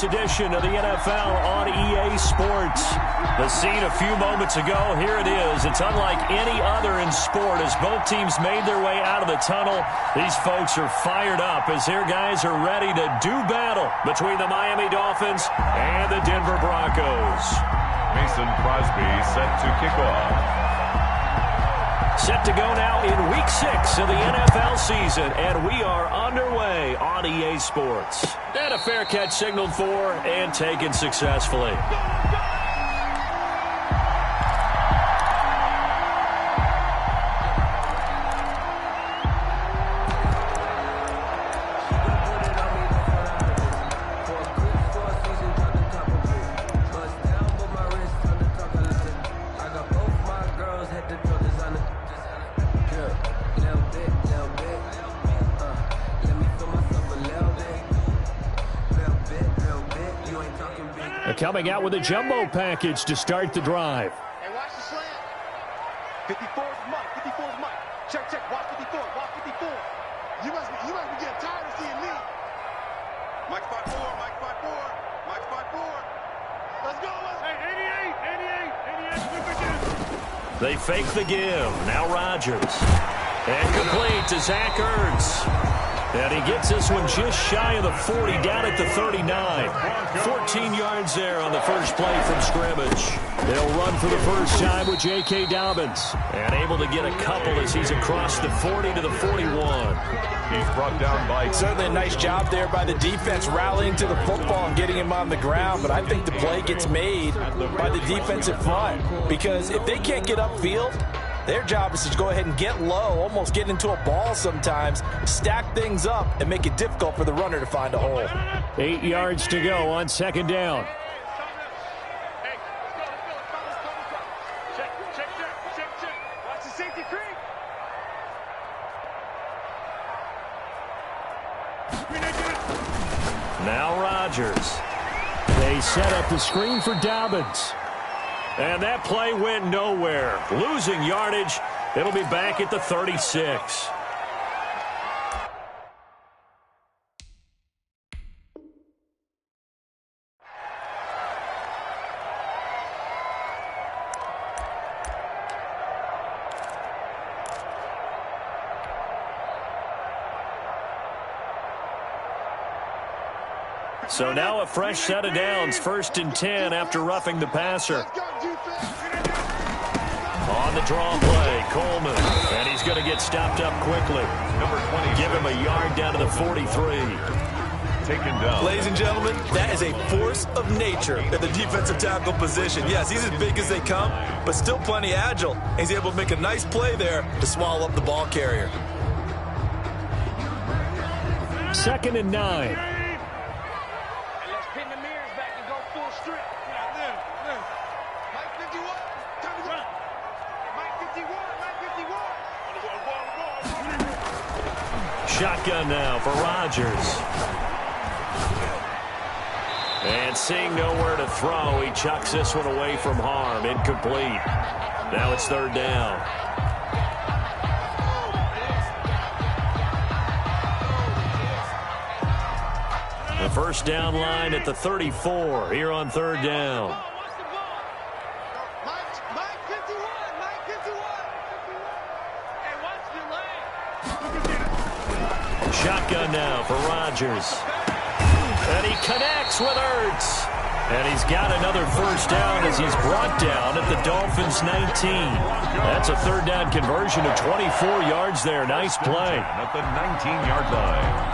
Edition of the NFL on EA Sports. The scene a few moments ago, here it is. It's unlike any other in sport as both teams made their way out of the tunnel. These folks are fired up as their guys are ready to do battle between the Miami Dolphins and the Denver Broncos. Mason Crosby set to kick off. Set to go now in Week 6 of the NFL season, and we are underway on EA Sports. And a fair catch signaled for and taken successfully. Coming out with a jumbo package to start the drive. Hey, watch the slant. 54 is Mike. 54 is Mike. Check. Watch 54. Watch 54. You must be getting tired of seeing me. Mike 5-4. Mike 5-4. Mike 5-4. Let's go. Hey, 88. They fake the give. Now Rodgers. And complete to Zach Ertz. And he gets this one just shy of the 40, down at the 39. 14 yards there on the first play from scrimmage. They'll run for the first time with J.K. Dobbins. And able to get a couple as he's across the 40 to the 41. He's brought down by... Certainly a nice job there by the defense rallying to the football and getting him on the ground. But I think the play gets made by the defensive front. Because if they can't get upfield, their job is to go ahead and get low, almost get into a ball sometimes, stack things up, and make it difficult for the runner to find a hole. 8 yards to go on second down. Watch the safety creep. Now Rodgers. They set up the screen for Dobbins. And that play went nowhere. Losing yardage. It'll be back at the 36. So now a fresh set of downs, 1st and 10 after roughing the passer. On the draw play, Coleman. And he's going to get stopped up quickly. Number 20. Give him a yard down to the 43. Taken down. Ladies and gentlemen, that is a force of nature at the defensive tackle position. Yes, he's as big as they come, but still plenty agile. He's able to make a nice play there to swallow up the ball carrier. 2nd and 9. Shotgun now for Rodgers. And seeing nowhere to throw, he chucks this one away from harm. Incomplete. Now it's 3rd down. The first down line at the 34 here on 3rd down. Shotgun now for Rodgers. And he connects with Ertz. And he's got another first down as he's brought down at the Dolphins' 19. That's a 3rd down conversion of 24 yards there. Nice play. At the 19-yard line.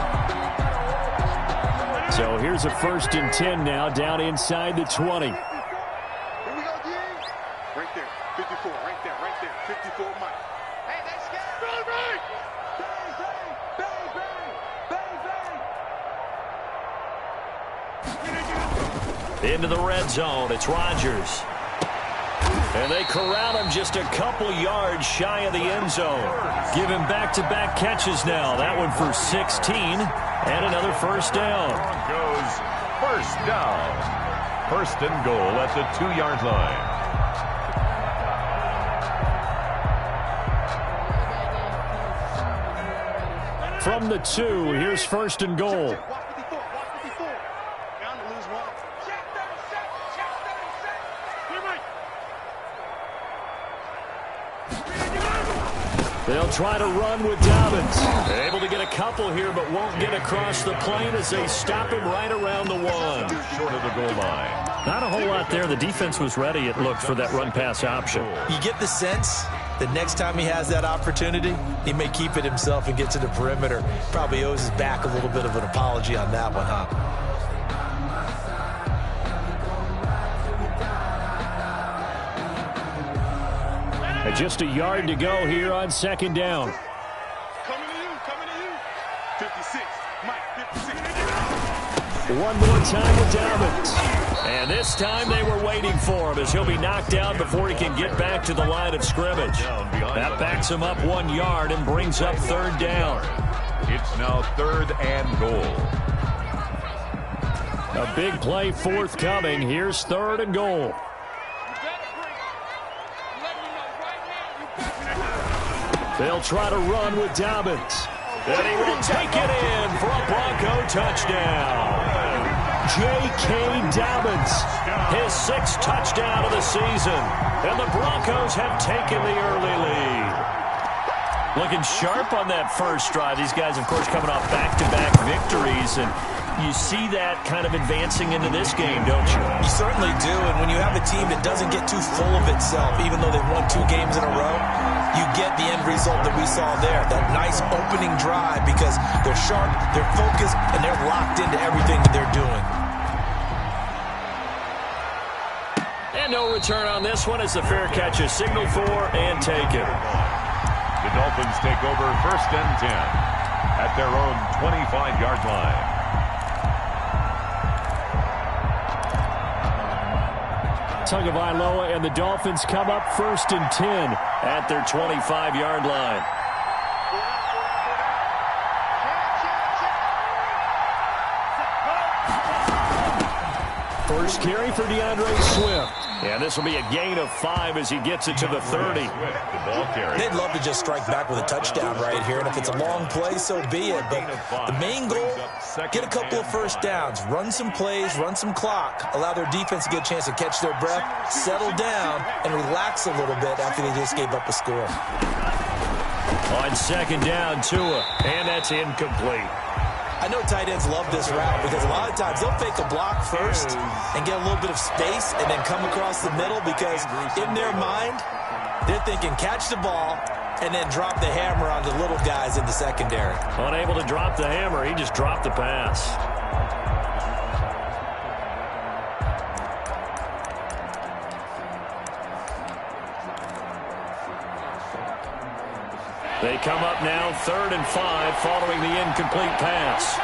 So here's a 1st and 10 now down inside the 20. Here we go, D. Right there. 54. Right there. 54, Mike. Hey, that's good. Bang, bang. Into the red zone. It's Rodgers. And they corral him just a couple yards shy of the end zone. Give him back-to-back catches now. That one for 16 and another first down. Broncos first down. 1st and goal at the 2-yard line. From the 2, here's 1st and goal. Watch 54. Bound to lose one. They'll try to run with Dobbins. Able to get a couple here, but won't get across the plane as they stop him right around the 1. Short of the goal line. Not a whole lot there. The defense was ready, it looked, for that run-pass option. You get the sense that next time he has that opportunity, he may keep it himself and get to the perimeter. Probably owes his back a little bit of an apology on that one, huh? Just a yard to go here on 2nd down. Coming to you. 56, Mike, 56. One more time with Dobbins. And this time they were waiting for him as he'll be knocked down before he can get back to the line of scrimmage. That backs him up 1 yard and brings up 3rd down. It's now 3rd and goal. A big play forthcoming. Here's 3rd and goal. They'll try to run with Dobbins. And he will take it in for a Bronco touchdown. J.K. Dobbins, his 6th touchdown of the season. And the Broncos have taken the early lead. Looking sharp on that first drive. These guys, of course, coming off back-to-back victories. And you see that kind of advancing into this game, don't you? You certainly do. And when you have a team that doesn't get too full of itself, even though they've won 2 games in a row, you get the end result that we saw there. That nice opening drive because they're sharp, they're focused, and they're locked into everything that they're doing. And no return on this one as the fair catch is signaled for and taken. The Dolphins take over 1st and 10 at their own 25-yard line. Tagovailoa and the Dolphins come up 1st and 10 at their 25-yard line. First carry for DeAndre Swift. And this will be a gain of 5 as he gets it to the 30. They'd love to just strike back with a touchdown right here, and if it's a long play, so be it. But the main goal, get a couple of first downs, run some plays, run some clock, allow their defense to get a chance to catch their breath, settle down, and relax a little bit after they just gave up a score. On 2nd down, Tua, and that's incomplete. I know tight ends love this route because a lot of times they'll fake a block first and get a little bit of space and then come across the middle because in their mind, they're thinking catch the ball and then drop the hammer on the little guys in the secondary. Unable to drop the hammer, he just dropped the pass. They come up now 3rd and 5 following the incomplete pass.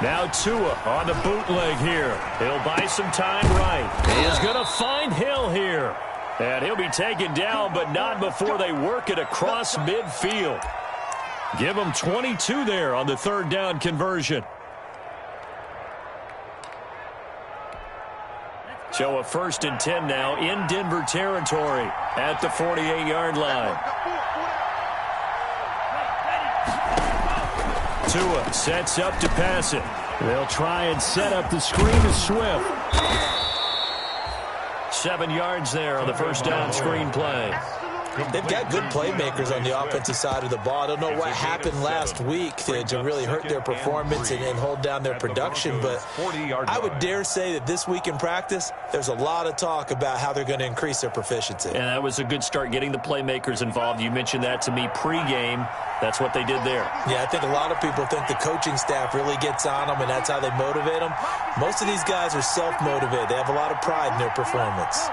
Now Tua on the bootleg here. He'll buy some time right. He's going to find Hill here. And he'll be taken down, but not before they work it across midfield. Give him 22 there on the 3rd down conversion. So a 1st and 10 now in Denver territory at the 48-yard line. Tua sets up to pass it. They'll try and set up the screen to Swift. 7 yards there on the 1st down screen play. They've got good playmakers on the offensive side of the ball. I don't know what happened last week to really hurt their performance and hold down their production, but I would dare say that this week in practice, there's a lot of talk about how they're going to increase their proficiency. And that was a good start, getting the playmakers involved. You mentioned that to me pregame. That's what they did there. Yeah, I think a lot of people think the coaching staff really gets on them, and that's how they motivate them. Most of these guys are self-motivated. They have a lot of pride in their performance.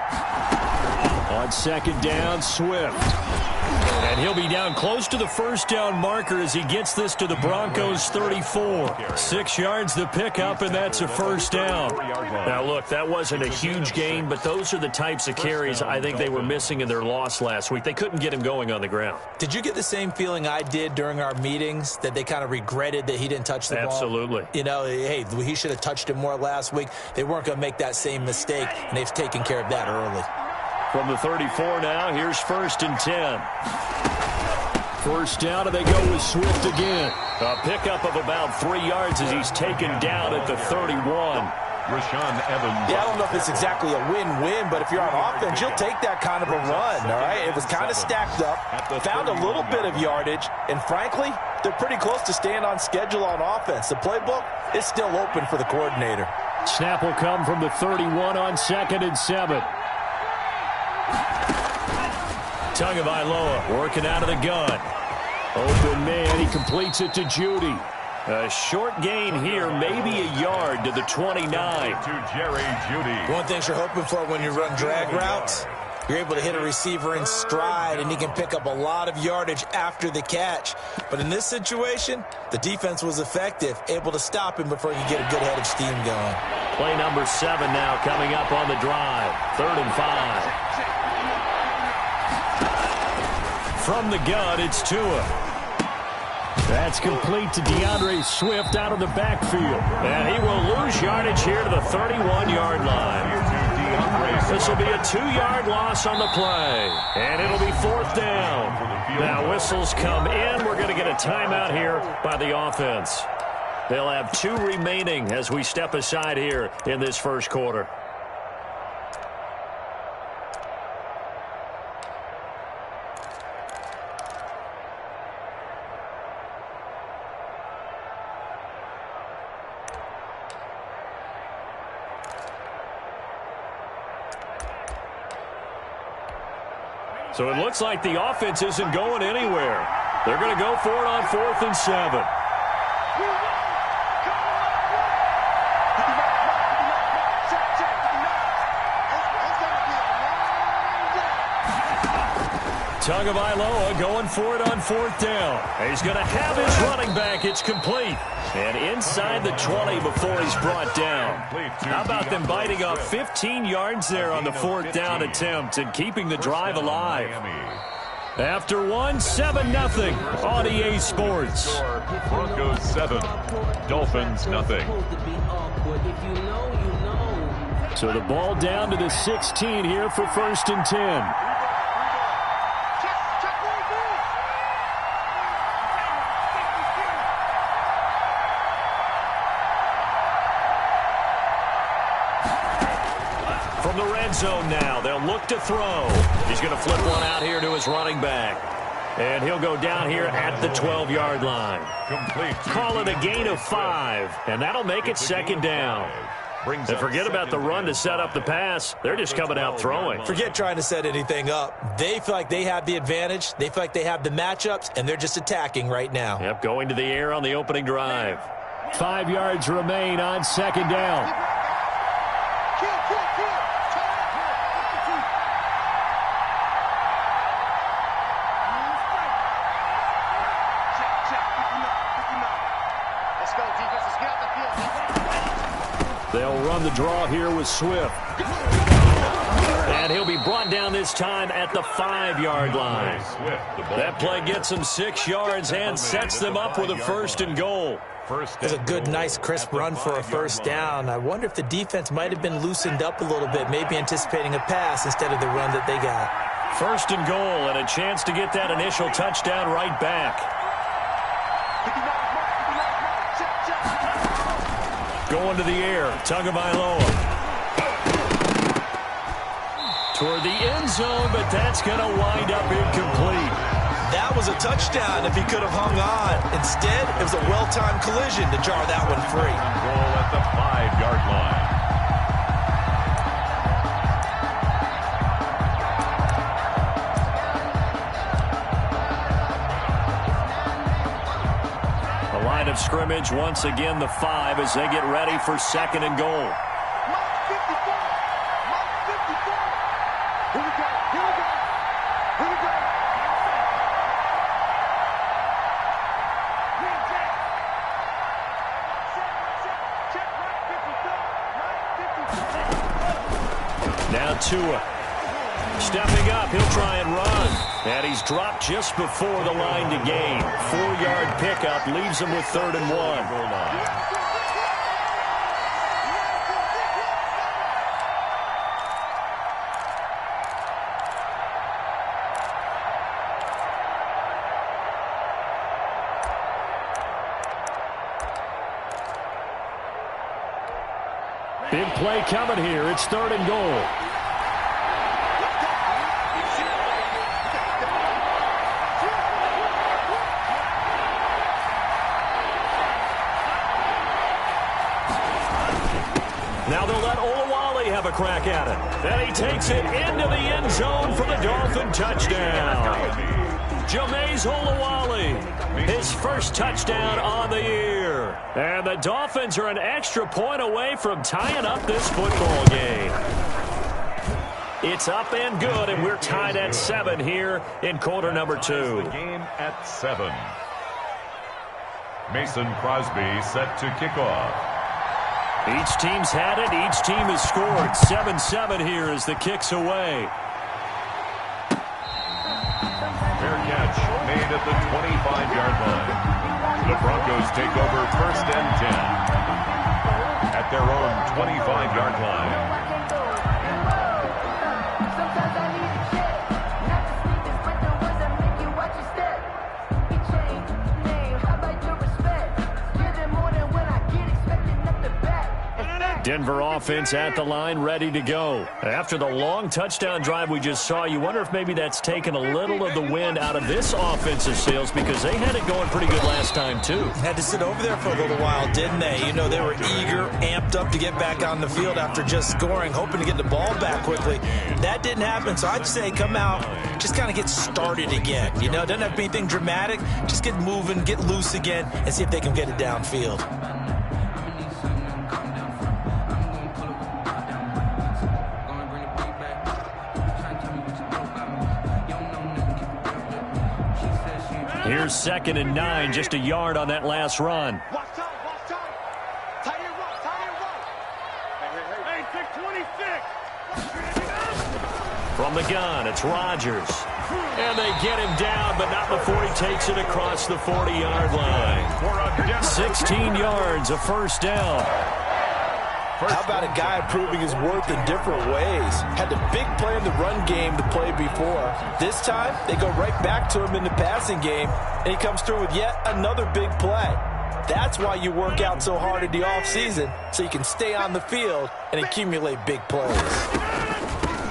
On 2nd down, Swift. And he'll be down close to the 1st down marker as he gets this to the Broncos 34. 6 yards the pickup, and that's a 1st down. Now, look, that wasn't a huge gain, but those are the types of carries I think they were missing in their loss last week. They couldn't get him going on the ground. Did you get the same feeling I did during our meetings, that they kind of regretted that he didn't touch the ball? Absolutely. You know, hey, he should have touched it more last week. They weren't going to make that same mistake, and they've taken care of that early. From the 34 now, here's 1st and 10. First down, and they go with Swift again. A pickup of about 3 yards as he's taken down at the 31. Rashaan Evans. Yeah, I don't know if it's exactly a win-win, but if you're on offense, you'll take that kind of a run, all right? It was kind of stacked up, found a little bit of yardage, and frankly, they're pretty close to staying on schedule on offense. The playbook is still open for the coordinator. Snap will come from the 31 on 2nd and 7. Tagovailoa working out of the gun. Open man, he completes it to Judy. A short gain here, maybe a yard to the 29. To Jerry Judy. One thing you're hoping for when you run drag routes, you're able to hit a receiver in stride, and he can pick up a lot of yardage after the catch. But in this situation, the defense was effective, able to stop him before he could get a good head of steam going. Play number 7 now coming up on the drive. 3rd and 5. From the gun, it's Tua. That's complete to DeAndre Swift out of the backfield. And he will lose yardage here to the 31-yard line. This will be a 2-yard loss on the play. And it'll be 4th down. Now whistles come in. We're going to get a timeout here by the offense. They'll have 2 remaining as we step aside here in this first quarter. So it looks like the offense isn't going anywhere. They're going to go for it on 4th and 7. Tagovailoa going for it on 4th down. He's going to have his running back. It's complete. And inside the 20 before he's brought down. How about them biting off 15 yards there on the 4th down attempt and keeping the drive alive? After 7-0 on EA Sports. Broncos 7, Dolphins nothing. So the ball down to the 16 here for 1st and 10. From the red zone now, they'll look to throw. He's going to flip one out here to his running back. And he'll go down here at the 12-yard line. Call it a gain of 5, and that'll make it 2nd down. And forget about the run to set up the pass. They're just coming out throwing. Forget trying to set anything up. They feel like they have the advantage. They feel like they have the matchups, and they're just attacking right now. Yep, going to the air on the opening drive. 5 yards remain on 2nd down. They'll run the draw here with Swift. And he'll be brought down this time at the 5-yard line. That play gets them 6 yards and sets them up with a 1st and goal. It's a good, nice, crisp run for a 1st down. I wonder if the defense might have been loosened up a little bit, maybe anticipating a pass instead of the run that they got. 1st and goal and a chance to get that initial touchdown right back. Going to the air, Tagovailoa. Toward the end zone, but that's going to wind up incomplete. That was a touchdown if he could have hung on. Instead, it was a well-timed collision to jar that one free. Goal at the 5-yard line. Line of scrimmage once again the 5 as they get ready for 2nd and goal. Now Tua stepping up, he'll try and run. And he's dropped just before the line to gain. 4-yard pickup leaves him with 3rd and 1. play coming here. It's 3rd and goal. Now they'll let Olawale have a crack at it. And he takes it into the end zone for the Dolphin touchdown. Jameis Olawale, his first touchdown on the year. And the Dolphins are an extra point away from tying up this football game. It's up and good, and we're tied at 7 here in quarter number 2. The game at 7. Mason Crosby set to kick off. Each team's had it. Each team has scored. 7-7 here as the kick's away. Fair catch made at the 25-yard line. The Broncos take over 1st and 10 at their own 25-yard line. Denver offense at the line, ready to go. After the long touchdown drive we just saw, you wonder if maybe that's taken a little of the wind out of this offensive sails, because they had it going pretty good last time, too. Had to sit over there for a little while, didn't they? You know, they were eager, amped up to get back on the field after just scoring, hoping to get the ball back quickly. That didn't happen, so I'd say come out, just kind of get started again. You know, doesn't have to be anything dramatic. Just get moving, get loose again, and see if they can get it downfield. Here's 2nd and 9, just a yard on that last run. Watch time, watch time. Tight end right, tight end right. Hey, 626. From the gun, it's Rodgers. And they get him down, but not before he takes it across the 40-yard line. 16 yards, a first down. How about a guy proving his worth in different ways? Had the big play in the run game to play before. This time, they go right back to him in the passing game, and he comes through with yet another big play. That's why you work out so hard in the offseason, so you can stay on the field and accumulate big plays.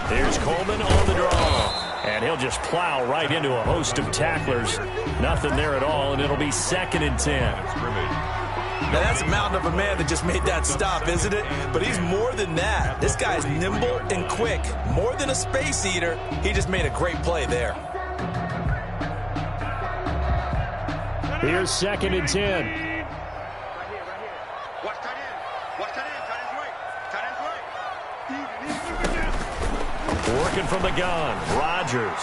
Here's Coleman on the draw. And he'll just plow right into a host of tacklers. Nothing there at all, and it'll be 2nd and 10. Now, that's a mountain of a man that just made that stop, isn't it? But he's more than that. This guy's nimble and quick. More than a space eater, he just made a great play there. Here's 2nd and 10. Right here. Watch tight end. Watch tight end. Tight end's right. Tight end's right. Working from the gun, Rodgers.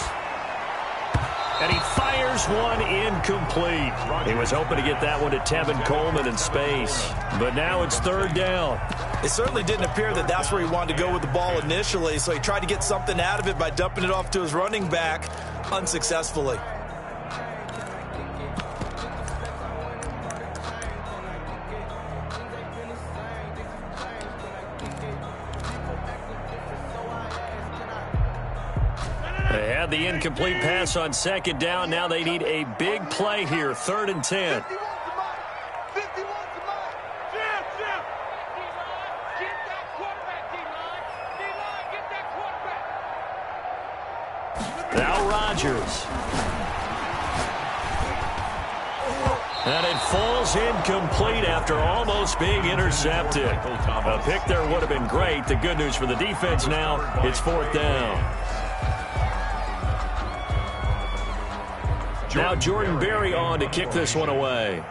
And he fires one incomplete. He was hoping to get that one to Tevin Coleman in space. But now it's 3rd down. It certainly didn't appear that that's where he wanted to go with the ball initially, so he tried to get something out of it by dumping it off to his running back unsuccessfully. They had the incomplete pass on 2nd down. Now they need a big play here, 3rd and 10. 51 to Mike. 51 to Mike. Jim. Get that quarterback, D-line. D-line, get that quarterback. Now Rodgers. And it falls incomplete after almost being intercepted. A pick there would have been great. The good news for the defense now, it's 4th down. Now Jordan Berry on to kick this one away.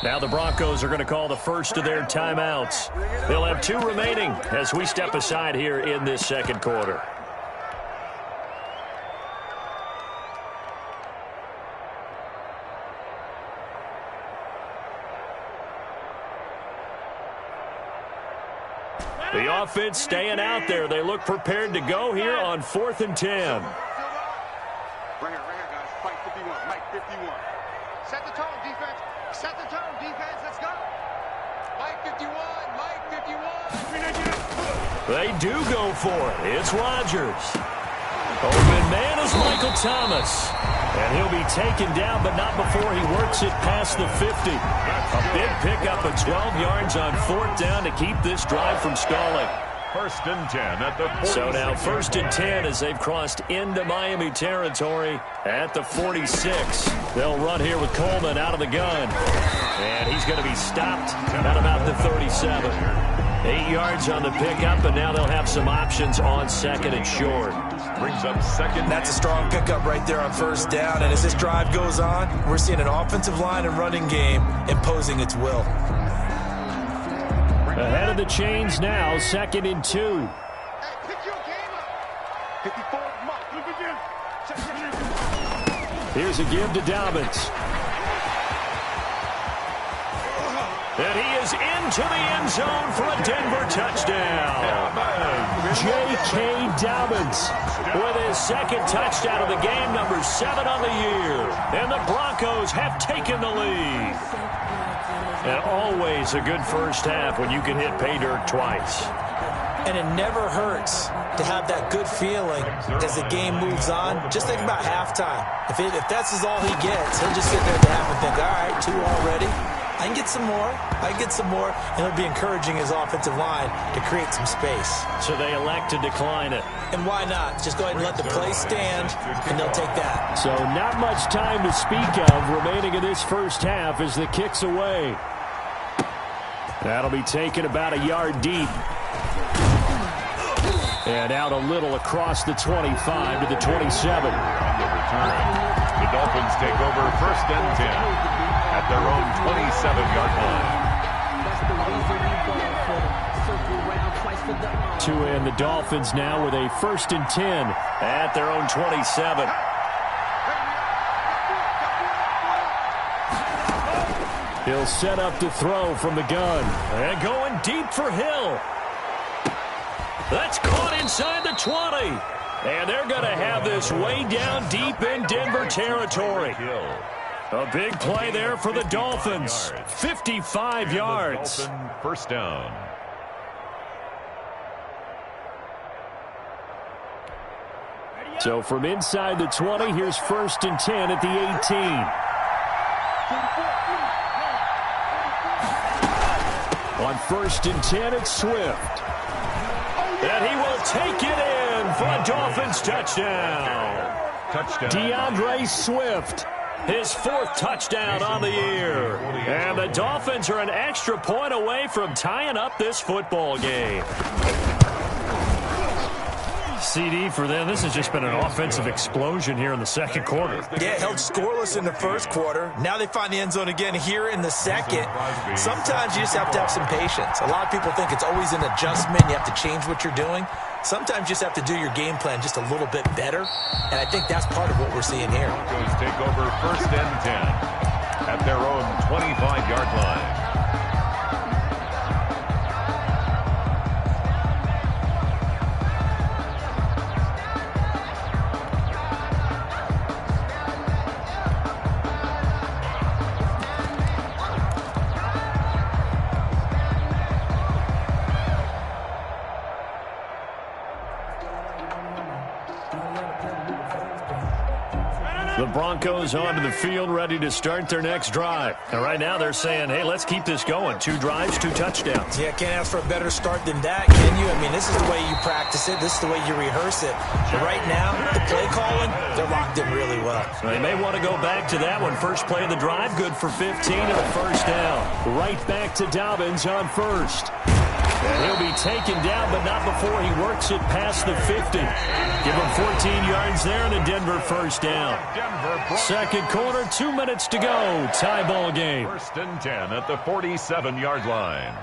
Now the Broncos are going to call the first of their timeouts. They'll have 2 remaining as we step aside here in this 2nd quarter. The offense staying out there. They look prepared to go here on 4th and 10. Right here, guys. Fight 51. Mike 51. Set the tone, defense. Set the tone, defense. Let's go. Mike 51. Mike 51. They do go for it. It's Rodgers. Open man is Michael Thomas. And he'll be taken down, but not before he works it past the 50. A big pickup of 12 yards on 4th down to keep this drive from stalling. 1st and 10 at the 46. So now 1st and 10 as they've crossed into Miami territory at the 46. They'll run here with Coleman out of the gun. And he's going to be stopped at about the 37. 8 yards on the pickup, and now they'll have some options on 2nd and short. Brings up 2nd. That's a strong pickup right there on 1st down. And as this drive goes on, we're seeing an offensive line and running game imposing its will. Ahead of the chains now, 2nd and 2. Hey, pick your game up. 54 Mike. Look again. Here's a give to Dobbins. And he is into the end zone for a Denver touchdown. J.K. Dobbins with his 2nd touchdown of the game, number 7 on the year. And the Broncos have taken the lead. And always a good first half when you can hit pay dirt twice. And it never hurts to have that good feeling as the game moves on. Just think about halftime. If that's all he gets, he'll just sit there at the half and think, all right, 2 already. I can get some more. I can get some more. And it'll be encouraging his offensive line to create some space. So they elect to decline it. And why not? Just go ahead and let the play stand, and they'll take that. So not much time to speak of remaining in this first half as the kick's away. That'll be taken about a yard deep. And out a little across the 25 to the 27. On the return, the Dolphins take over 1st and 10 at their own 27-yard line. To end the Dolphins now with a 1st and 10 at their own 27. He'll set up to throw from the gun. And going deep for Hill. That's caught inside the 20. And they're going to have this way down deep in Denver territory. A big play there for the Dolphins. 55 yards. Dolphin 1st down. So from inside the 20, here's 1st and 10 at the 18. On 1st and 10, it's Swift. And he will take it in for a Dolphins touchdown. DeAndre Swift, his 4th touchdown on the year. And the Dolphins are an extra point away from tying up this football game. CD for them. This has just been an offensive explosion here in the 2nd quarter. Yeah, held scoreless in the 1st quarter. Now they find the end zone again here in the 2nd. Sometimes you just have to have some patience. A lot of people think it's always an adjustment. You have to change what you're doing. Sometimes you just have to do your game plan just a little bit better. And I think that's part of what we're seeing here. Broncos take over 1st and 10 at their own 25-yard line. The Broncos onto the field, ready to start their next drive. And right now they're saying, hey, let's keep this going. 2 drives, 2 touchdowns. Yeah, can't ask for a better start than that, can you? I mean, this is the way you practice it. This is the way you rehearse it. But right now, the play calling, they're locked in really well. They may want to go back to that one. First play of the drive, good for 15 and a 1st down. Right back to Dobbins on 1st. And he'll be taken down, but not before he works it past the 50. Give him 14 yards there and a Denver 1st down. 2nd quarter, 2 minutes to go. Tie ball game. 1st and 10 at the 47-yard line.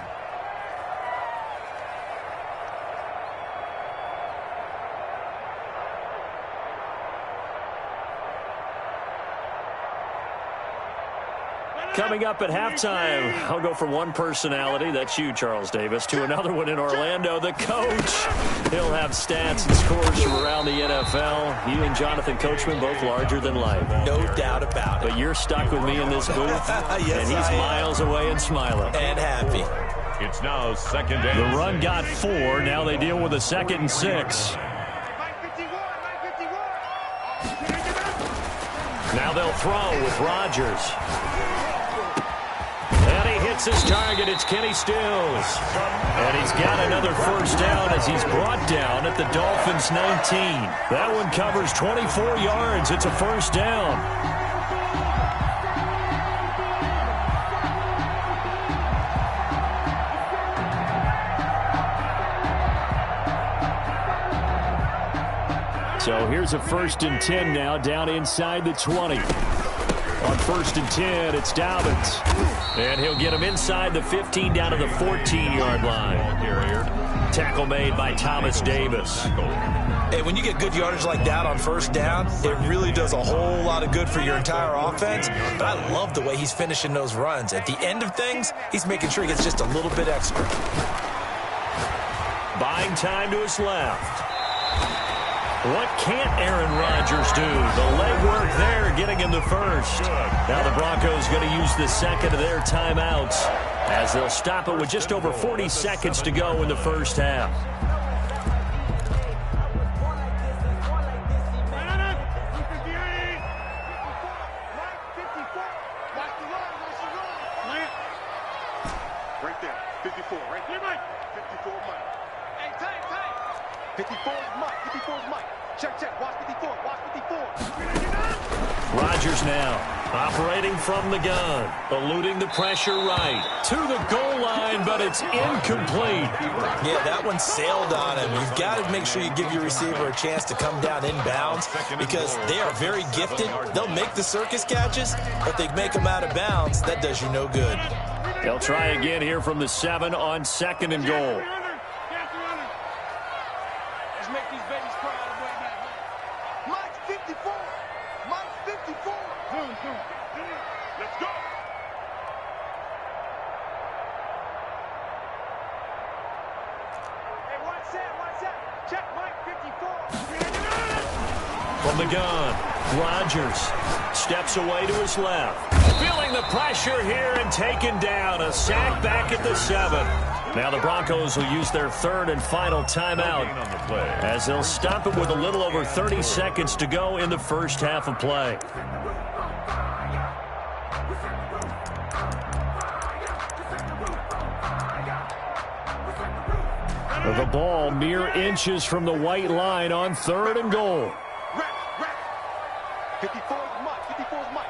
Coming up at halftime, I'll go from one personality, that's you, Charles Davis, to another one in Orlando, the coach. He'll have stats and scores from around the NFL. You and Jonathan Coachman, both larger than life. No doubt about it. But you're stuck with me in this booth, Yes, and he's miles away and smiling. And happy. It's now 2nd and The run got 4. Now they deal with a 2nd and 6. Mike 51, Mike 51. Now they'll throw with Rodgers. And he hits his target. It's Kenny Stills. And he's got another first down as he's brought down at the Dolphins' 19. That one covers 24 yards. It's a first down. So here's a 1st and 10 now, down inside the 20. On 1st and 10, it's Dobbins. And he'll get him inside the 15 down to the 14-yard line. Tackle made by Thomas Davis. Hey, when you get good yardage like that on 1st down, it really does a whole lot of good for your entire offense. But I love the way he's finishing those runs. At the end of things, he's making sure he gets just a little bit extra. Buying time to his left. What can't Aaron Rodgers do? The legwork there, getting him the first. Now the Broncos going to use the second of their timeouts as they'll stop it with just over 40 seconds to go in the first half. Right there, 54, right there, Mike. 54, Mike. Hey, tight. 54 is Mike, 54 is Mike. Check, watch 54, watch 54. Rodgers now, operating from the gun, eluding the pressure right, to the goal line, but it's incomplete. Yeah, that one sailed on him. You've got to make sure you give your receiver a chance to come down inbounds because they are very gifted. They'll make the circus catches, but they make them out of bounds. That does you no good. They'll try again here from the 7 on 2nd and goal. Let's make these babies cry all the way back. Mike's 54. Mike's 54. Let's go. Hey, watch that. Check Mike 54. From the gun, Rodgers steps away to his left. Feeling the pressure here and taken down. A sack back at the 7. Now the Broncos will use their 3rd and final timeout as they'll stop it with a little over 30 seconds to go in the first half of play. The ball mere inches from the white line on 3rd and goal. 54 is Mike. 54 is Mike.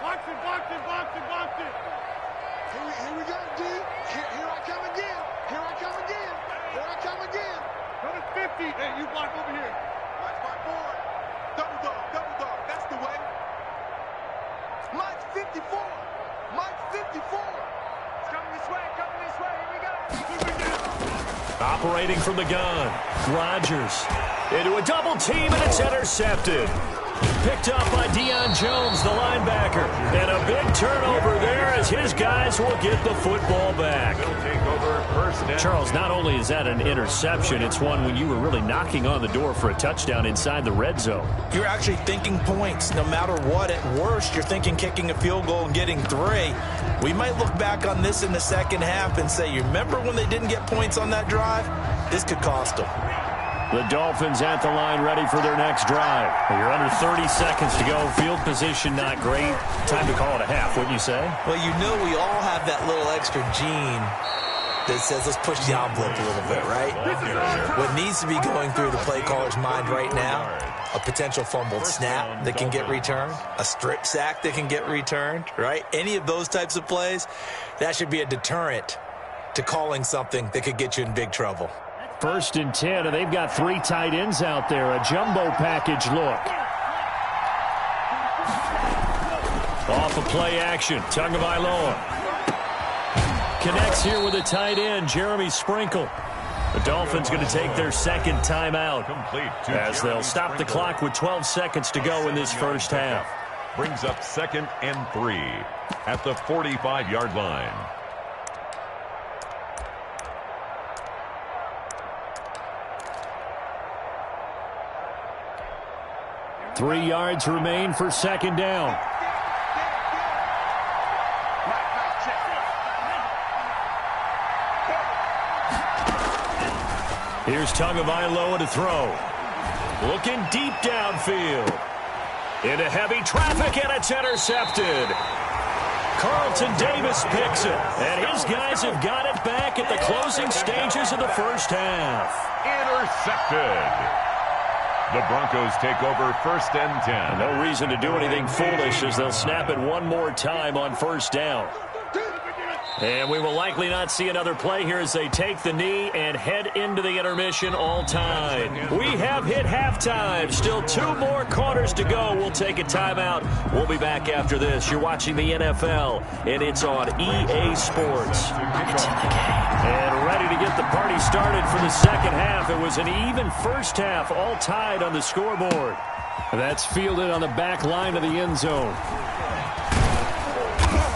Box it. Here we go, D. Here I come again. Go to 50. Hey, you block over here. Mike's by 4. Double dog. That's the way. Mike's 54. It's coming this way. Here we go. Operating from the gun, Rodgers into a double team, and it's intercepted. Picked up by Deion Jones, the linebacker. And a big turnover there as his guys will get the football back. Charles, not only is that an interception, it's one when you were really knocking on the door for a touchdown inside the red zone. You're actually thinking points. No matter what, at worst, you're thinking kicking a field goal and getting 3. We might look back on this in the second half and say, you remember when they didn't get points on that drive? This could cost them. The Dolphins at the line ready for their next drive. You're under 30 seconds to go. Field position not great. Time to call it a half, wouldn't you say? Well, you know we all have that little extra gene that says let's push the envelope a little bit, right? What needs to be going through the play caller's mind right now, a potential fumbled snap that can get returned, a strip sack that can get returned, right? Any of those types of plays, that should be a deterrent to calling something that could get you in big trouble. 1st and 10, and they've got 3 tight ends out there. A jumbo package look. Off of play action, Tagovailoa. Connects here with a tight end, Jeremy Sprinkle. The Dolphins going to take their 2nd timeout as they'll stop the clock with 12 seconds to go in this first half. Brings up 2nd and 3 at the 45-yard line. 3 yards remain for 2nd down. Here's Tagovailoa to throw. Looking deep downfield. Into heavy traffic, and it's intercepted. Carlton Davis picks it, and his guys have got it back at the closing stages of the first half. Intercepted. The Broncos take over 1st and 10. No reason to do anything foolish as they'll snap it one more time on first down. And we will likely not see another play here as they take the knee and head into the intermission all tied. We have hit halftime. Still 2 more quarters to go. We'll take a timeout. We'll be back after this. You're watching the NFL, and it's on EA Sports. It's in the game. And ready to get the party started for the second half. It was an even first half, all tied on the scoreboard. That's fielded on the back line of the end zone.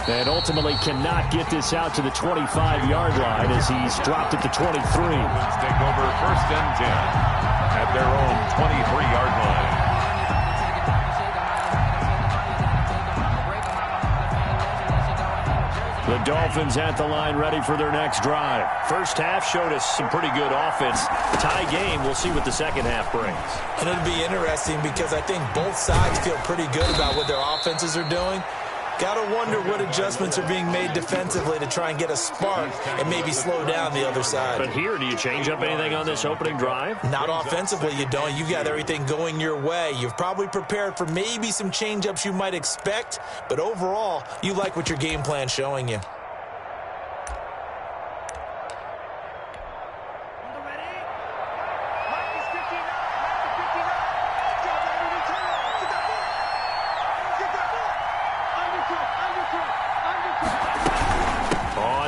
And ultimately cannot get this out to the 25-yard line as he's dropped at the 23. Take over 1st and 10 at their own 23-yard line. The Dolphins at the line ready for their next drive. First half showed us some pretty good offense. Tie game, we'll see what the second half brings. And it'll be interesting because I think both sides feel pretty good about what their offenses are doing. Got to wonder what adjustments are being made defensively to try and get a spark and maybe slow down the other side. But here, do you change up anything on this opening drive? Not offensively, you don't. You've got everything going your way. You've probably prepared for maybe some change-ups you might expect, but overall, you like what your game plan's showing you.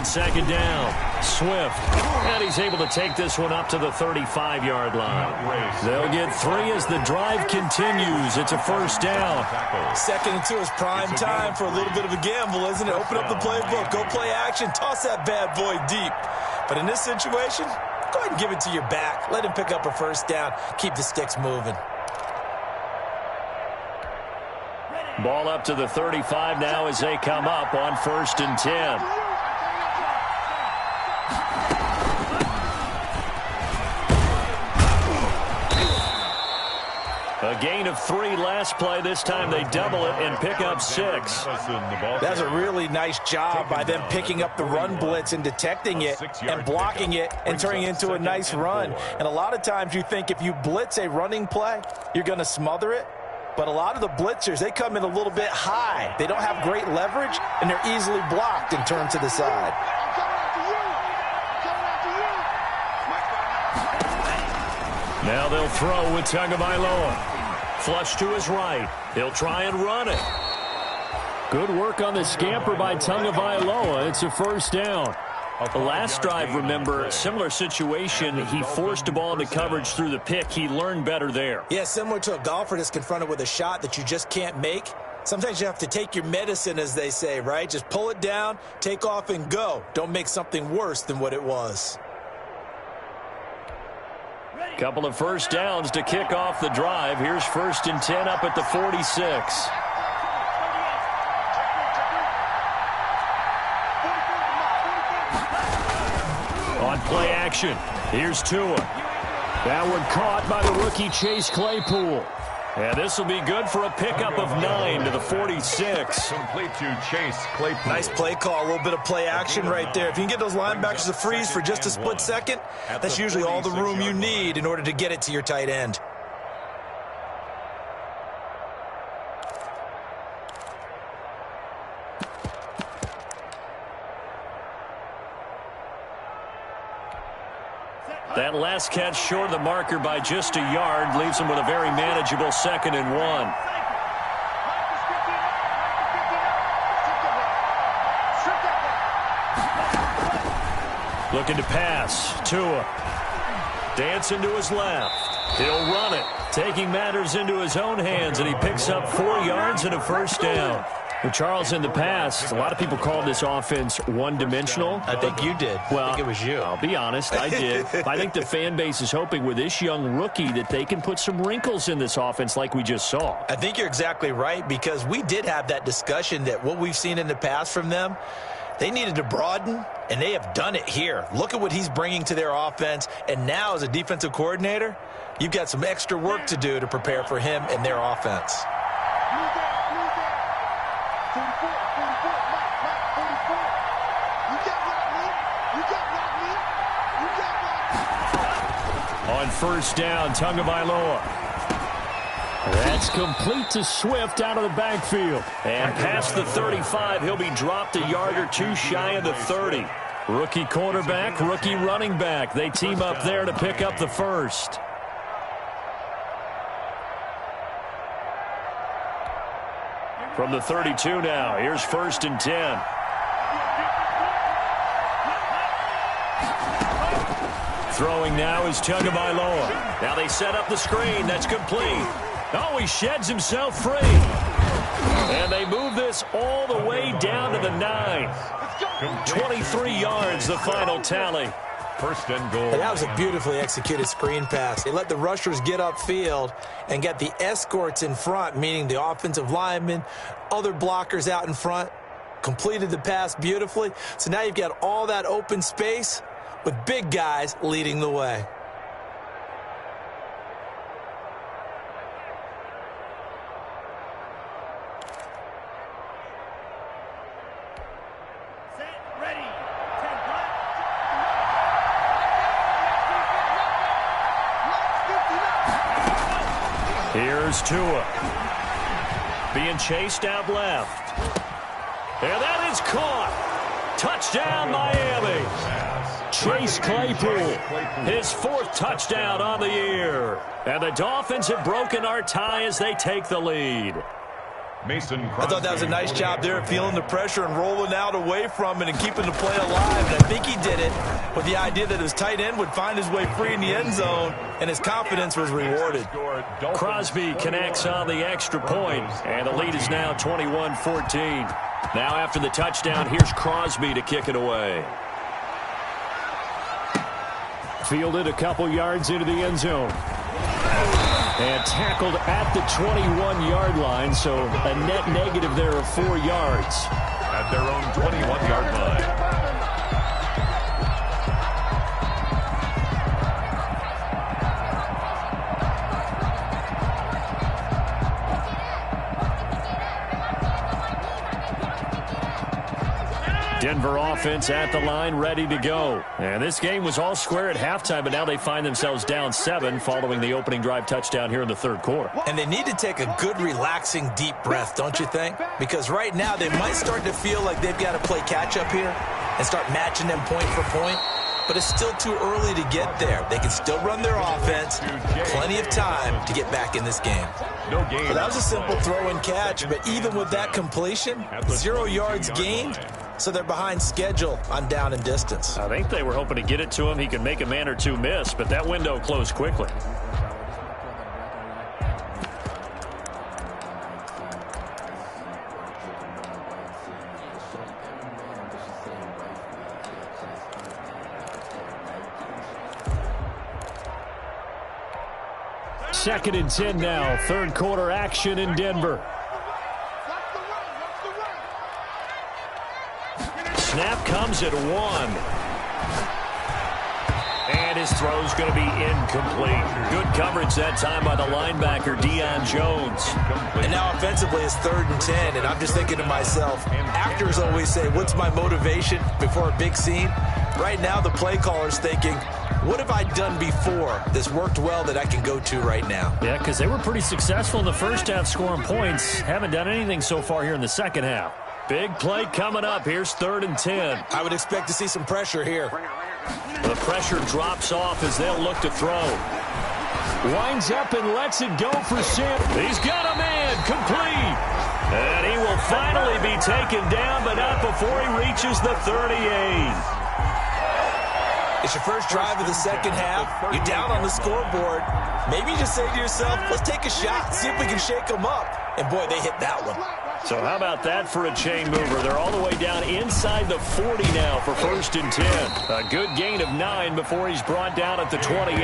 Second down, Swift, and he's able to take this one up to the 35-yard line. They'll get 3 as the drive continues. It's a first down. 2nd and 2 is prime time for a little bit of a gamble, isn't it? Open up the playbook, go play action, toss that bad boy deep. But in this situation, go ahead and give it to your back. Let him pick up a first down. Keep the sticks moving. Ball up to the 35 now as they come up on 1st and 10. A gain of 3 last play. This time they double it and pick up 6. That's a really nice job by them picking up the run blitz and detecting it and blocking it and turning it into a nice run. And a lot of times you think if you blitz a running play, you're going to smother it. But a lot of the blitzers, they come in a little bit high. They don't have great leverage, and they're easily blocked and turned to the side. Now they'll throw with Tagovailoa. Flush to his right. He'll try and run it. Good work on the scamper by Tagovailoa. It's a first down. The last drive, remember, similar situation. He forced a ball into coverage through the pick. He learned better there. Yeah, similar to a golfer that's confronted with a shot that you just can't make. Sometimes you have to take your medicine, as they say, right? Just pull it down, take off, and go. Don't make something worse than what it was. Couple of first downs to kick off the drive. Here's 1st and 10 up at the 46. On play action, here's Tua. That one caught by the rookie Chase Claypool. And this will be good for a pickup of 9 to the 46. Complete to Chase Claypool. Nice play call, a little bit of play action right there. If you can get those linebackers to freeze for just a split second, that's usually all the room you need in order to get it to your tight end. That last catch short of the marker by just a yard leaves him with a very manageable 2nd and 1. Looking to pass. Tua. Dancing to his left. He'll run it. Taking matters into his own hands, and he picks up 4 yards and a first down. Well, Charles, in the past, a lot of people called this offense one-dimensional. I think you did. Well, I think it was you. I'll be honest, I did. I think the fan base is hoping with this young rookie that they can put some wrinkles in this offense like we just saw. I think you're exactly right, because we did have that discussion that what we've seen in the past from them, they needed to broaden, and they have done it here. Look at what he's bringing to their offense, and now as a defensive coordinator, you've got some extra work to do to prepare for him and their offense. 44, 44, Mike, 44. You got block me. You got block me. You got block me. On first down, Tagovailoa. That's complete to Swift out of the backfield. And past the 35, he'll be dropped a yard or two shy of the 30. Rookie quarterback, rookie running back. They team up there to pick up the first. From the 32 now, here's first and 10. Throwing now is Tagovailoa. Now they set up the screen. That's complete. Oh, he sheds himself free. And they move this all the way down to the 9. 23 yards, the final tally. First and goal. And that was a beautifully executed screen pass. They let the rushers get upfield and get the escorts in front, meaning the offensive linemen, other blockers out in front, completed the pass beautifully. So now you've got all that open space with big guys leading the way. Here's Tua. Being chased out left. And that is caught. Touchdown, Miami. Chase Claypool, his fourth touchdown on the year. And the Dolphins have broken our tie as they take the lead. Mason Crosby. I thought that was a nice job there, feeling the pressure and rolling out away from it and keeping the play alive. And I think he did it with the idea that his tight end would find his way free in the end zone, and his confidence was rewarded. Crosby connects on the extra point, and the lead is now 21-14. Now after the touchdown, here's Crosby to kick it away. Fielded a couple yards into the end zone. And tackled at the 21-yard line, so a net negative there of 4 yards. At their own 21-yard line. Denver offense at the line, ready to go. And this game was all square at halftime, but now they find themselves down 7 following the opening drive touchdown here in the third quarter. And they need to take a good, relaxing, deep breath, don't you think? Because right now they might start to feel like they've got to play catch-up here and start matching them point for point. But it's still too early to get there. They can still run their offense. Plenty of time to get back in this game. No game. Well, that was a simple throw and catch, but even with that completion, 0 yards gained. So they're behind schedule on down and distance. I think they were hoping to get it to him. He could make a man or two miss, but that window closed quickly. Second and 10 now. Third quarter action in Denver. Snap comes at 1. And his throw's going to be incomplete. Good coverage that time by the linebacker, Deion Jones. And now offensively it's 3rd and 10, and I'm just thinking to myself, actors always say, what's my motivation before a big scene? Right now the play caller's thinking, what have I done before that's worked well that I can go to right now? Yeah, because they were pretty successful in the first half scoring points. Haven't done anything so far here in the second half. Big play coming up. Here's 3rd and 10. I would expect to see some pressure here. The pressure drops off as they'll look to throw. Winds up and lets it go for Sam. He's got a man. Complete. And he will finally be taken down, but not before he reaches the 38. It's your first drive of the second half. You're down on the scoreboard. Maybe you just say to yourself, let's take a shot, see if we can shake them up. And, boy, they hit that one. So how about that for a chain mover? They're all the way down inside the 40 now for 1st and 10. A good gain of 9 before he's brought down at the 28.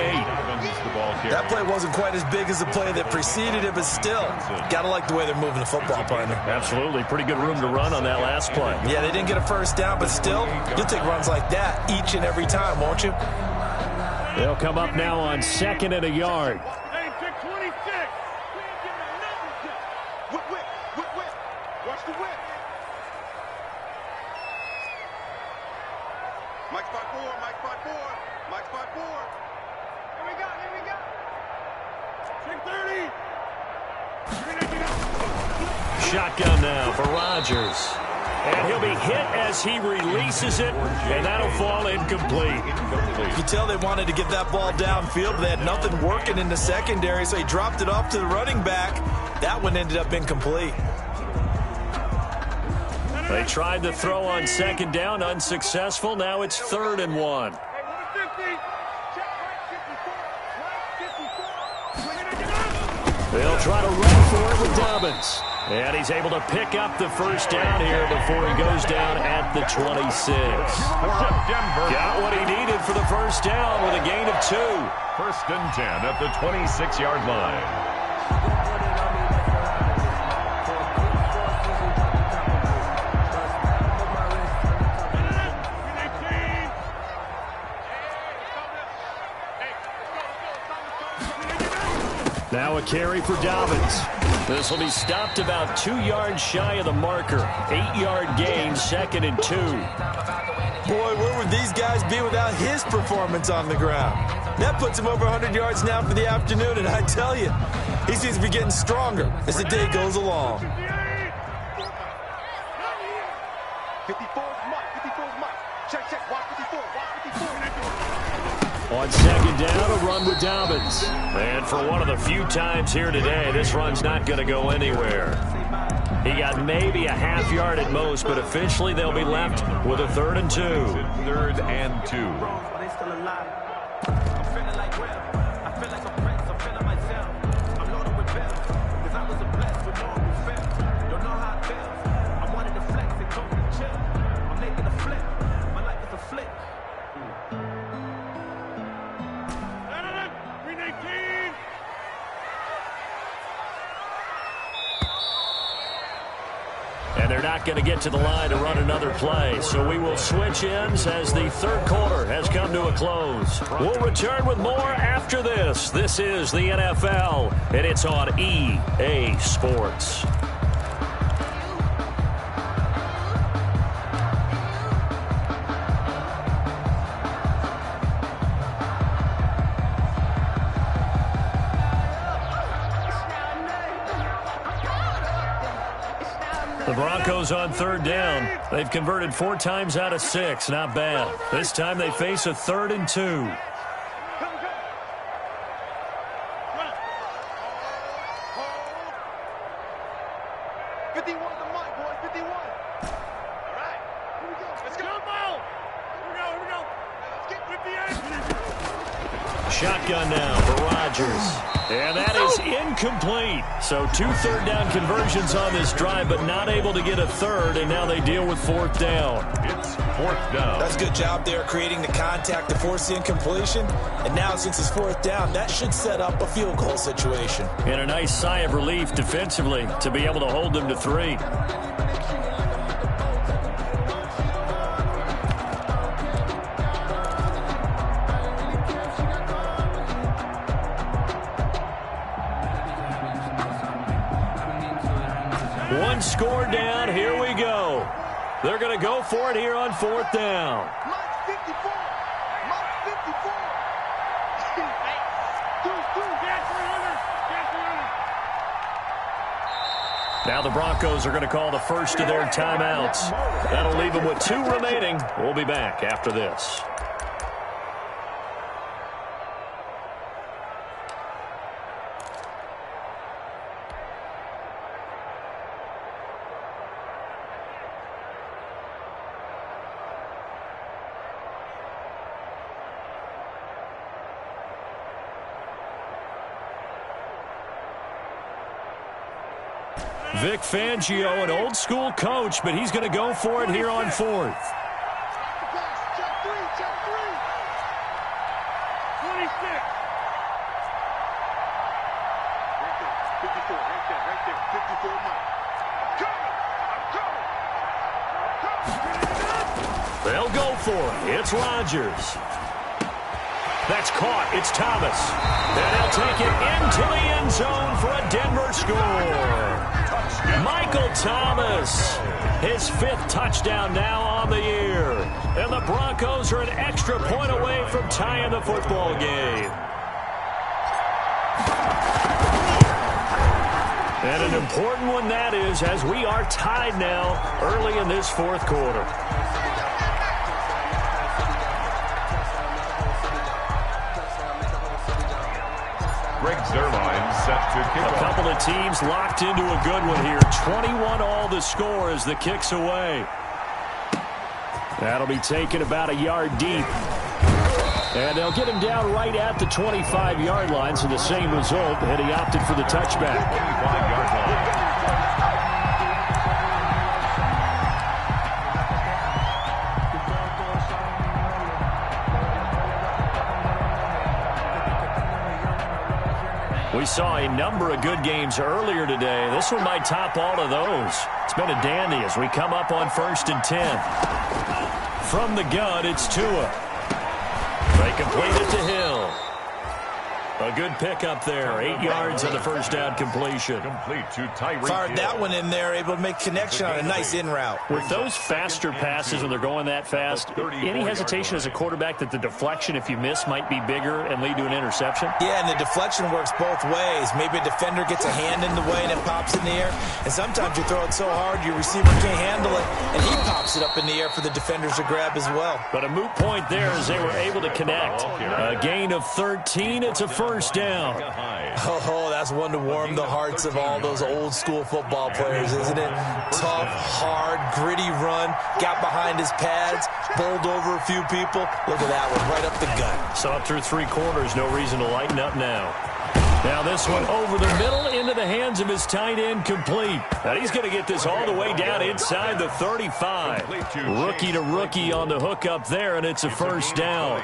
That play wasn't quite as big as the play that preceded it, but still, got to like the way they're moving the football, partner. Absolutely. Pretty good room to run on that last play. Yeah, they didn't get a first down, but still, you'll take runs like that each and every time, won't you? They'll come up now on 2nd and a yard. Watch the whip. Shotgun now for Rodgers. And he'll be hit as he releases it, and that'll fall incomplete. You can tell they wanted to get that ball downfield, but they had nothing working in the secondary, so he dropped it off to the running back. That one ended up incomplete. They tried to throw on second down, unsuccessful. Now it's 3rd and 1. They'll try to run for it with Dobbins. And he's able to pick up the first down here before he goes down at the 26. Got what he needed for the first down with a gain of 2. 1st and 10 at the 26-yard line. Now a carry for Dobbins. This will be stopped about 2 yards shy of the marker. 8-yard gain, 2nd and 2. Boy, where would these guys be without his performance on the ground? That puts him over 100 yards now for the afternoon, and I tell you, he seems to be getting stronger as the day goes along. 54's Mike. 54's Mike. Check. Watch 54. Watch 54. On second down, a run with Dobbins. And for one of the few times here today, this run's not going to go anywhere. He got maybe a half yard at most, but officially they'll be left with a 3rd and 2. 3rd and 2. And they're not going to get to the line to run another play. So we will switch ends as the 3rd quarter has come to a close. We'll return with more after this. This is the NFL, and it's on EA Sports. The Broncos on 3rd down. They've converted 4 times out of 6. Not bad. This time they face a 3rd and 2. 51 to Mike, boys. 51. All right. Here we go. Let's go. Here we go. Let's get 58. Shotgun now for Rodgers. And that is incomplete. So 2 third-down conversions on this drive, but not able to get a 3rd, and now they deal with 4th down. It's 4th down. That's a good job there creating the contact to force the incompletion. And now since it's 4th down, that should set up a field goal situation. And a nice sigh of relief defensively to be able to hold them to 3. One score down. Here we go. They're going to go for it here on 4th down. Mike 54. Mike 54. Now the Broncos are going to call the first of their timeouts. That'll leave them with 2 remaining. We'll be back after this. Vic Fangio, an old-school coach, but he's going to go for it here on 4th. Check 3. 26. 54, right there. 54, Mike. They'll go for it. It's Rodgers. That's caught. It's Thomas. And he'll take it into the end zone for a Denver score. Michael Thomas, his 5th touchdown now on the year. And the Broncos are an extra point away from tying the football game. And an important one that is, as we are tied now early in this fourth quarter. Greg Zerline set to kick A off. couple of teams locked into a good one here. 21 all the score as the kick's away. That'll be taken about a yard deep. And they'll get him down right at the 25-yard line, so the same result, and he opted for the touchback. 25-yard line. We saw a number of good games earlier today. This one might top all of those. It's been a dandy as we come up on 1st and 10. From the gun, it's Tua. They complete it to Hill. A good pickup there. 8 yards on the first down completion. Complete to Tyreek Fired Hill. that one in there, able to make connection on a nice in route. With those faster passes when they're going that fast, any hesitation as a quarterback that the deflection, if you miss, might be bigger and lead to an interception? Yeah, and the deflection works both ways. Maybe a defender gets a hand in the way and it pops in the air. And sometimes you throw it so hard your receiver can't handle it, and he pops it up in the air for the defenders to grab as well. But a moot point there as they were able to connect. A gain of 13. It's a first down. Oh, that's one to warm the hearts of all those old school football players, isn't it? Tough, hard, gritty run, got behind his pads, bowled over a few people. Look at that one, right up the gut. Saw it through 3 quarters. No reason to lighten up now. Now this one over the middle into the hands of his tight end, complete. And he's going to get this all the way down inside the 35. Rookie to rookie on the hook up there, and it's a first down.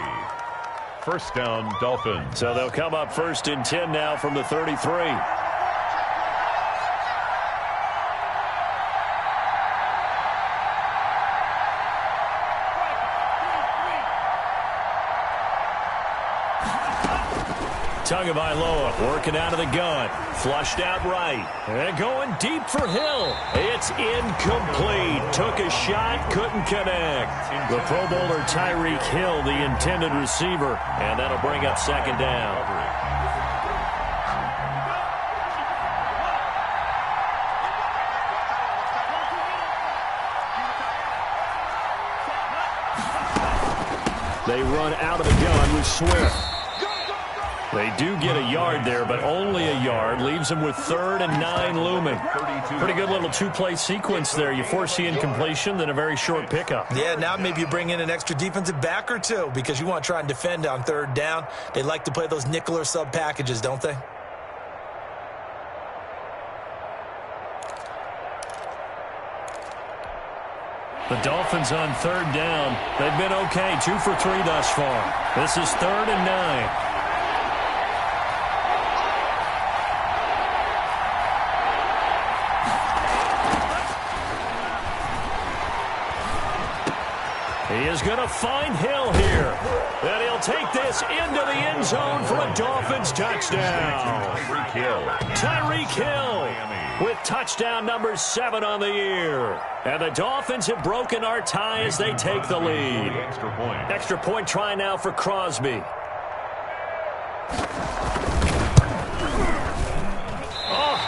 First down, Dolphins. So they'll come up 1st and 10 now from the 33. Tagovailoa working out of the gun. Flushed out right. And going deep for Hill. It's incomplete. Took a shot, couldn't connect. The Pro Bowler Tyreek Hill, the intended receiver. And that'll bring up 2nd down. They run out of the gun with Swift. They do get a yard there, but only a yard. Leaves them with 3rd and 9 looming. Pretty good little 2-play sequence there. You force the incompletion, then a very short pickup. Yeah, now maybe you bring in an extra defensive back or two because you want to try and defend on 3rd down. They like to play those nickel or sub packages, don't they? The Dolphins on 3rd down. They've been okay. 2 for 3 thus far. This is 3rd and 9. He is going to find Hill here. And he'll take this into the end zone for a Dolphins touchdown. Tyreek Hill. Tyreek Hill with touchdown number 7 on the year. And the Dolphins have broken our tie as they take the lead. Extra point. Extra point try now for Crosby.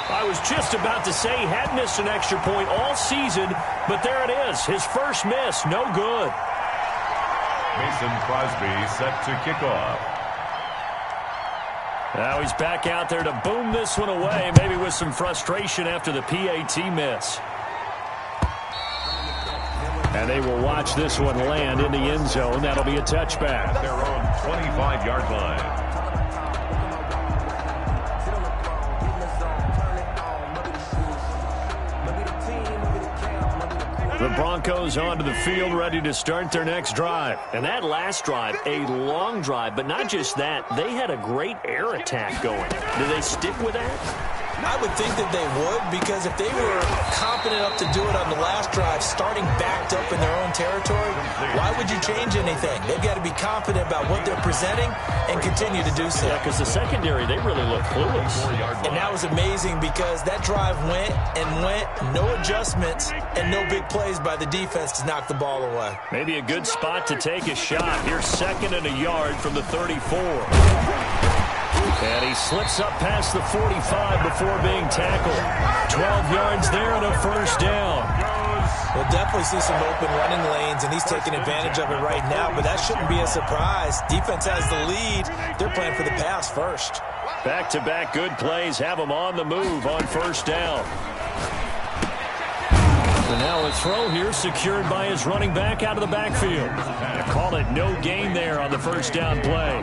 I was just about to say he had missed an extra point all season, but there it is. His first miss, no good. Mason Crosby set to kick off. Now he's back out there to boom this one away, maybe with some frustration after the PAT miss. And they will watch this one land in the end zone. That'll be a touchback. Their own 25-yard line. The Broncos onto the field, ready to start their next drive. And that last drive, a long drive, but not just that. They had a great air attack going. Do they stick with that? I would think that they would, because if they were confident enough to do it on the last drive, starting backed up in their own territory, why would you change anything? They've got to be confident about what they're presenting and continue to do so. Yeah, because the secondary, they really look clueless. And that was amazing because that drive went and went, no adjustments, and no big plays by the defense to knock the ball away. Maybe a good spot to take a shot. Here's 2nd and a yard from the 34. And he slips up past the 45 before being tackled. 12 yards there and a first down. We'll definitely see some open running lanes, and he's taking advantage of it right now, but that shouldn't be a surprise. Defense has the lead. They're playing for the pass first. Back-to-back good plays have him on the move on first down. And now a throw here secured by his running back out of the backfield. Call it no gain there on the first down play.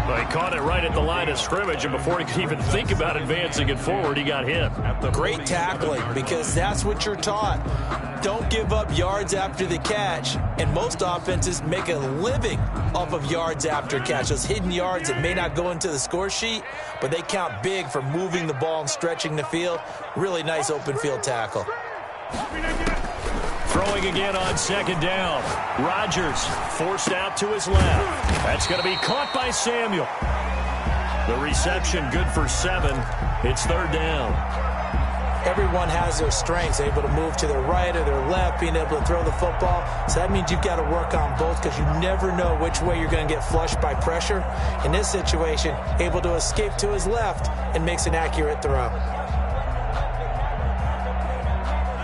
Well, he caught it right at the line of scrimmage, and before he could even think about advancing it forward, he got hit. Great tackling, because that's what you're taught. Don't give up yards after the catch, and most offenses make a living off of yards after catch. Those hidden yards that may not go into the score sheet, but they count big for moving the ball and stretching the field. Really nice open field tackle. Throwing again on second down. Rodgers forced out to his left. That's going to be caught by Samuel. The reception good for 7. It's third down. Everyone has their strengths, able to move to their right or their left, being able to throw the football. So that means you've got to work on both, because you never know which way you're going to get flushed by pressure. In this situation, able to escape to his left and makes an accurate throw.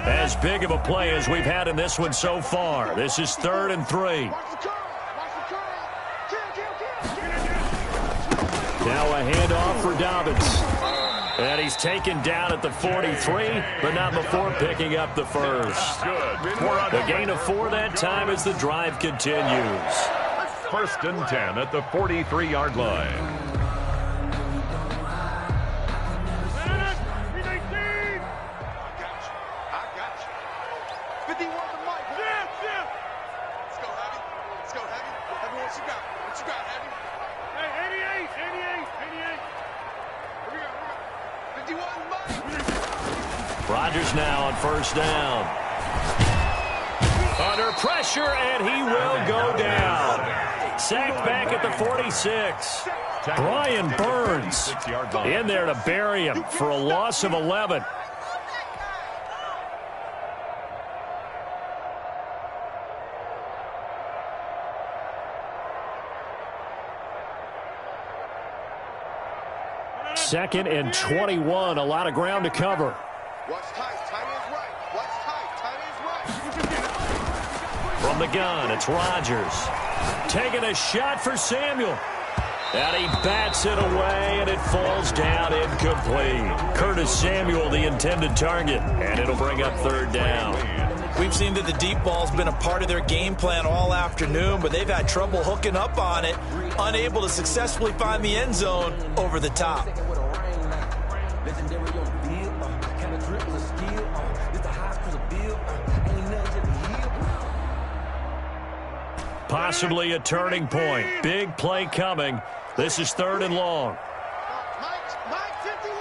As big of a play as we've had in this one so far. This is 3rd and 3. Now a handoff for Dobbins. And he's taken down at the 43, but not before picking up the first. The gain of 4 that time as the drive continues. 1st and 10 at the 43-yard line. Rodgers now on first down. Under pressure, and he will go down. Sacked back at the 46. Brian Burns in there to bury him for a loss of 11. Second and 21, a lot of ground to cover. Watch tight, tight is right. Watch tight, tight is right. From the gun, it's Rodgers. Taking a shot for Samuel. And he bats it away, and it falls down incomplete. Curtis Samuel, the intended target, and it'll bring up third down. We've seen that the deep ball's been a part of their game plan all afternoon, but they've had trouble hooking up on it, unable to successfully find the end zone over the top. Possibly a turning point. Big play coming. This is 3rd and long. Mike 51.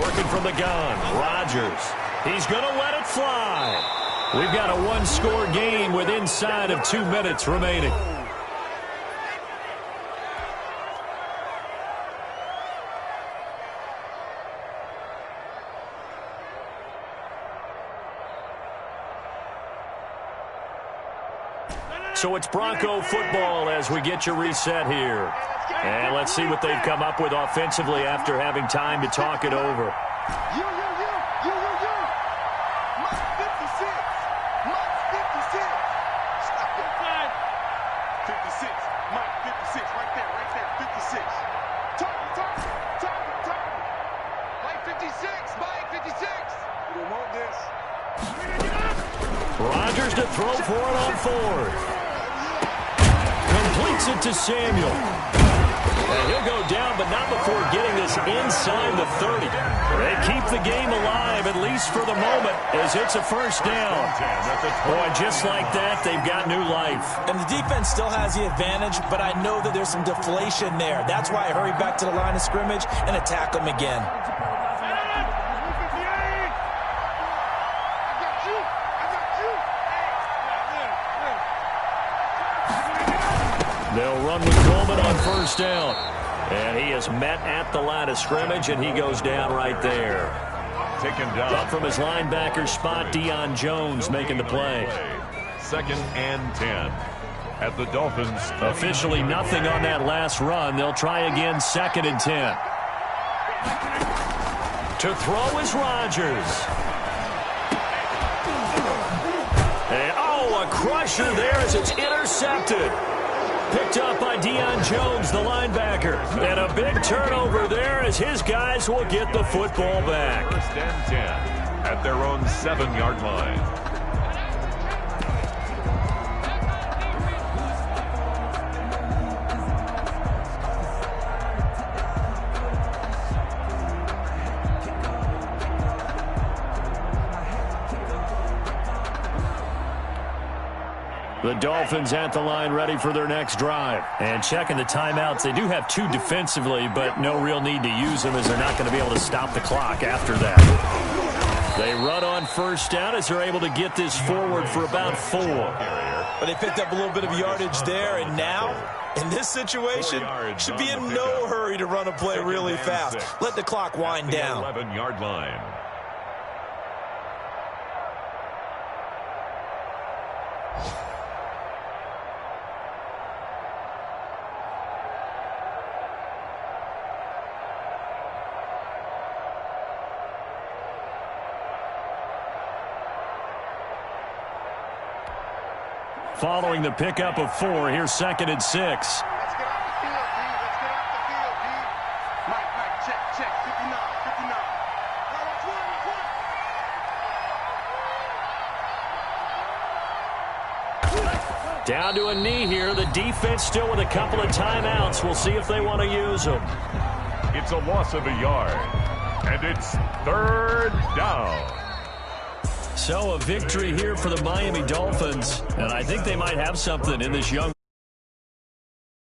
Working from the gun. Rodgers. He's going to let it fly. We've got a one-score game with inside of 2 minutes remaining. So it's Bronco football as we get you reset here. And let's see what they've come up with offensively after having time to talk it over. You. Mike 56. Mike 56. Stop that. 56. Mike 56. Right there. 56. Target. Mike 56. Mike 56. We don't want this. Rodgers to throw for it on 4th. Completes it to Samuel. And he'll go down, but not before getting this inside the 30. They keep the game alive, at least for the moment, as it's a first down. Boy, just like that, they've got new life. And the defense still has the advantage, but I know that there's some deflation there. That's why I hurry back to the line of scrimmage and attack them again. They'll run with Coleman on first down. And he is met at the line of scrimmage, and he goes down right there. Taken down. Up from his linebacker spot, Deion Jones making the play. 2nd and 10. at the Dolphins. Officially nothing on that last run. They'll try again, 2nd and 10. To throw is Rodgers. And, oh, a crusher there as it's intercepted. Picked up by Deion Jones, the linebacker. And a big turnover there as his guys will get the football back. 1st and 10 at their own 7-yard line. The Dolphins at the line ready for their next drive. And checking the timeouts, they do have 2 defensively, but no real need to use them as they're not going to be able to stop the clock after that. They run on 1st down as they're able to get this forward for about 4. But they picked up a little bit of yardage there, and now, in this situation, should be in no hurry to run a play really fast. Let the clock wind down. 11-yard line. Following the pickup of 4, here's 2nd and 6. Let's get off the field, D. Let's get off the field, D. Mike, check. 59. Now watch one. Down to a knee here. The defense still with a couple of timeouts. We'll see if they want to use them. It's a loss of a yard. And it's 3rd down. So a victory here for the Miami Dolphins. And I think they might have something in this young